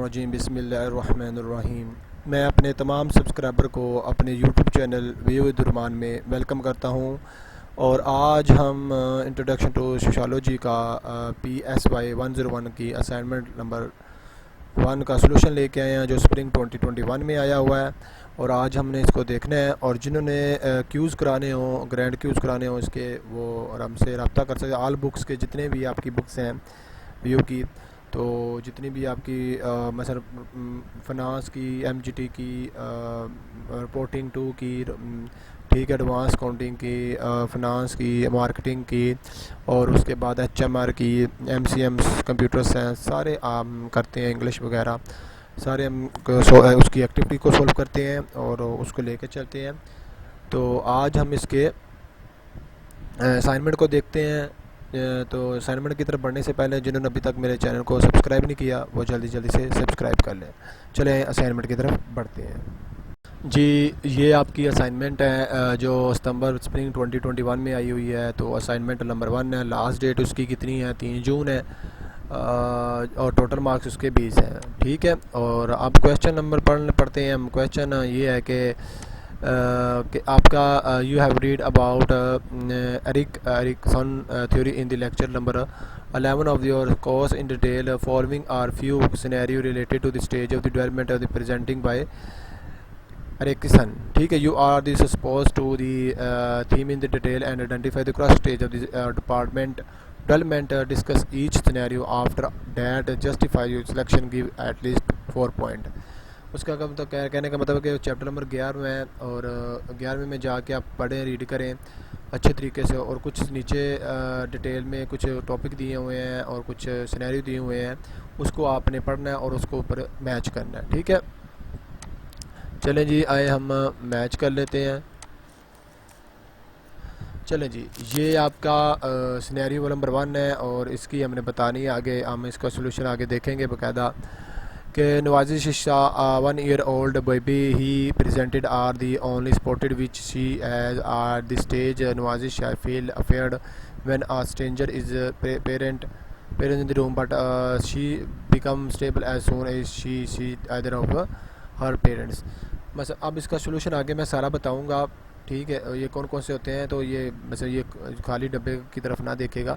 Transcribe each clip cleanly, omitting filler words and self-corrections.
मिनश्शैतानिर्रजीम बिस्मिल्लाहिर्रहमानिर्रहीम। मैं अपने तमाम सब्सक्राइबर को अपने यूट्यूब चैनल विद में वेलकम करता हूं और आज हम इंट्रोडक्शन टू सोशियोलॉजी का PSY101 की असाइनमेंट नंबर 1 का सलूशन लेके आए हैं जो स्प्रिंग 2021 में आया हुआ है और आज हमने इसको देखना है। और जिन्होंने क्यूज़ कराने हों, ग्रैंड क्यूज़ कराने हों इसके, वो और हमसे रब्ता कर सकते हैं। आल बुक्स के जितने भी आपकी बुक्स हैं व्यू की, तो जितनी भी आपकी मसलन फाइनेंस की, MGT की, रिपोर्टिंग 2 की, ठीक है, एडवांस काउंटिंग की, फाइनेंस की, मार्केटिंग की और उसके बाद HMR की, MCMs कंप्यूटर साइंस, सारे हम करते हैं। इंग्लिश वगैरह सारे हम उसकी एक्टिविटी को सॉल्व करते हैं और उसको लेके चलते हैं। तो आज हम इसके असाइनमेंट को देखते हैं। तो असाइनमेंट की तरफ बढ़ने से पहले जिन्होंने अभी तक मेरे चैनल को सब्सक्राइब नहीं किया वो जल्दी जल्दी से सब्सक्राइब कर लें। चलें असाइनमेंट की तरफ बढ़ते हैं जी। ये आपकी असाइनमेंट है जो सितंबर स्प्रिंग 2021 में आई हुई है। तो असाइनमेंट नंबर 1 है। लास्ट डेट उसकी कितनी है? 3 जून है और टोटल मार्क्स उसके 20 हैं। ठीक है, और अब क्वेश्चन नंबर पढ़ते हैं हम। क्वेश्चन ये है कि आपका you have read about Erikson theory in the lecture number 11 of your course in detail. Following are few scenario related to the stage of the development of the presenting by Erikson. ठीक है, you are this exposed to the theme in the detail and identify the cross stage of the development. Discuss each scenario. After that, justify your selection. Give at least 4 point. उसका मतलब कहने का मतलब है कि chapter number 11 में और 11 में जाके आप पढ़ें, रीड करें अच्छे तरीके से। और कुछ नीचे डिटेल में कुछ टॉपिक दिए हुए हैं और कुछ सिनेरियो दिए हुए हैं, उसको आपने पढ़ना है और उसको ऊपर मैच करना है। ठीक है, चलें जी, आए हम मैच कर लेते हैं। चलें जी, ये आपका सिनेरियो नंबर 1 है और इसकी हमने बतानी है। आगे हम इसका सलूशन आगे देखेंगे बाकायदा। कि नवाजिश Shah 1 year old baby he presented are the only spotted which she has at the stage. Nwazish Shah feel afraid when a stranger is parent in the room, but she become stable as soon as she sees either of her parents. बस अब इसका solution आगे मैं सारा बताऊंगा। ठीक है, ये कौन कौन से होते हैं, तो ये बस ये खाली डब्बे की तरफ ना देखेगा,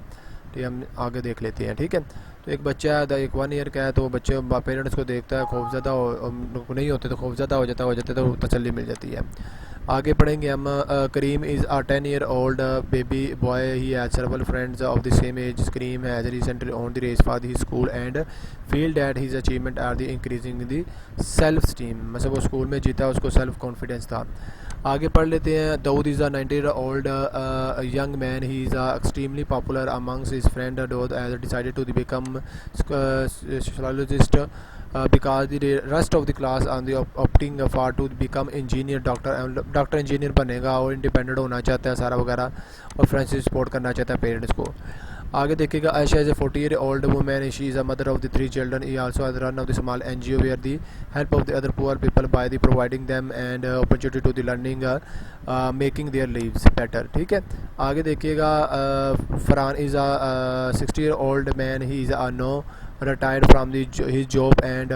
तो हम आगे देख लेते हैं। ठीक है, तो एक बच्चा है, एक 1 year का है, तो बच्चे पेरेंट्स को देखता है, खौफज़दा नहीं होते तो खौफज़दा हो जाते तो तसल्ली मिल जाती है। आगे पढ़ेंगे हम। करीम is a 10 year old baby boy. He has several friends of the same age. Kareem has recently won the race for his school and feel that his achievement are the increasing the self esteem. मतलब वो school में जीता, उसको self confidence था। आगे पढ़ लेते हैं। Dawood is a 90 year old young man. He is extremely popular amongst his friend. Daud has decided to become sociologist because the rest of the class on the opting for to become engineer, doctor engineer बनेगा और independent होना चाहता है सारा वगैरह, और friends से support करना चाहता है पेरेंट्स को। आगे देखिएगा। Ayesha is a 40 year old woman. She is a mother of the 3 children. He also has run of the small NGO where the help of the other poor people by the providing them and opportunity to the learning, making their lives better. ठीक है, आगे देखिएगा। Farhan is a 60 year old man. He is a no retired from his job and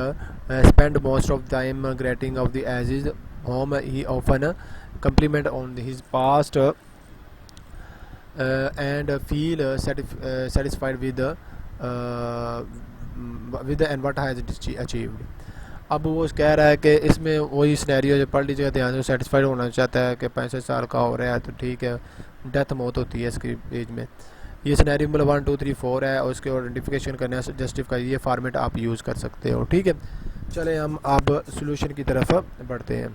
spend most of time getting of the as his home. He often compliment on his past and feel satisfied with and what has achieved. अब वो कह रहा है कि इसमें वही scenario जो पढ़ लीजिएगा ध्यान से। सेटिस्फाइड होना चाहता है कि 65 साल का हो रहा है, तो ठीक है, डेथ मौत होती है इसकी एज में। ये सिनेरियो मतलब 1 2 3 4 है और उसके आइडेंटिफिकेशन करना, जस्टिफाई, ये फॉर्मेट आप यूज़ कर सकते हो। ठीक है, चले हम अब सॉल्यूशन की तरफ बढ़ते हैं।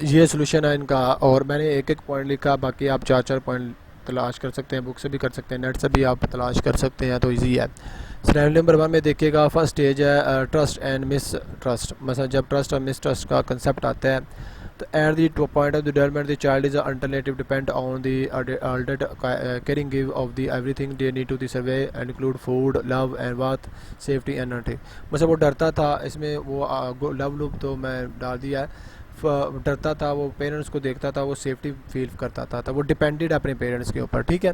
ये सॉल्यूशन है इनका और मैंने एक पॉइंट लिखा, बाकी आप 4 पॉइंट तलाश कर सकते हैं, बुक से भी कर सकते हैं, नेट से भी आप तलाश कर सकते हैं, तो इजी है। सिनेरियो नंबर 1 में देखिएगा। फर्स्ट स्टेज है ट्रस्ट एंड मिस ट्रस्ट। मतलब जब ट्रस्ट और मिस ट्रस्ट का कंसेप्ट आता है, तो at the point of the development the child is alternative depend on the adult caring give of the everything they need to the survey include food, love and bath, safety and nothing. मतलब वो डरता था, इसमें वो love Luv तो मैं डाल दिया है। डरता था, वो पेरेंट्स को देखता था, वो सेफ्टी फील करता था, तो वो डिपेंडेड अपने पेरेंट्स के ऊपर। ठीक है,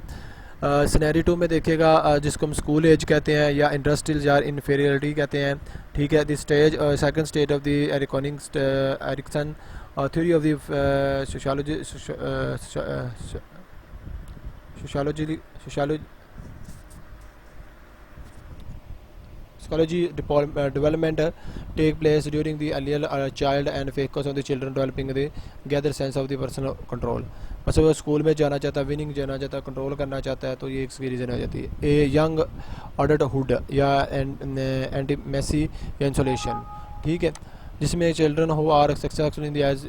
सिनेरियो 2 में देखिएगा जिसको हम स्कूल एज कहते हैं या इंडस्ट्रियल या इन्फीरियरिटी कहते हैं, ठीक है। The stage second stage of the Ericsson theory of the sociology sociology Psychology development take place during the earlier child and focus on the children developing the gather sense of the personal control। बस वो school में जाना चाहता है, winning जाना चाहता है, control करना चाहता है, तो ये इसकी रीज़न हो जाती है। ए यंग अडल्टहुड या एंटीमेसी या इंसोलेशन, ठीक है, जिसमें children who are successful in as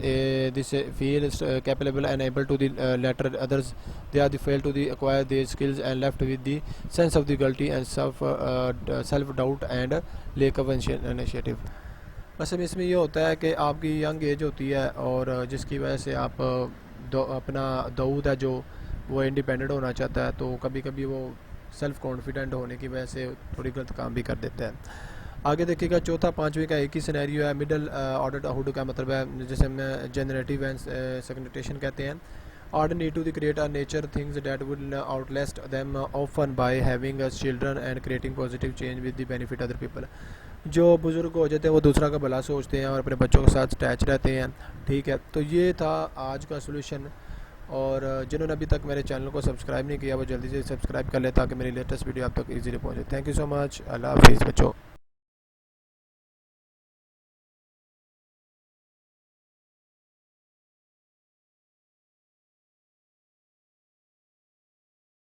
this feel capable and able to the later others they are the fail to the acquire their skills and left with the sense of the guilty and self doubt and lack of initiative। बस इसमें ये होता है कि आपकी young age होती है और जिसकी वजह से आप अपना दाऊद है जो वो इंडिपेंडेंट होना चाहता है, तो कभी कभी वो सेल्फ कॉन्फिडेंट होने की वजह से थोड़ी गलत काम भी कर देता है। आगे देखिएगा चौथा पाँचवें का एक ही सिनेरियो है। मिडल ऑर्डर हुड का मतलब है जिसे हम जनरेटिव एंड सेग्मेंटेशन कहते हैं। Order need to create a nature things that will outlast them often by having children and creating positive change with the benefit other people। जो बुज़ुर्ग हो जाते हैं वो दूसरा का भला सोचते हैं और अपने बच्चों के साथ अटैच रहते हैं, ठीक है। तो ये था आज का सोल्यूशन, और जिन्होंने अभी तक मेरे चैनल को सब्सक्राइब नहीं किया वो जल्दी से सब्सक्राइब कर लें ताकि मेरी लेटेस्ट वीडियो आप तक ईजीली पहुँचे। Thank you so much. अल्लाह हाफिज़ बच्चों।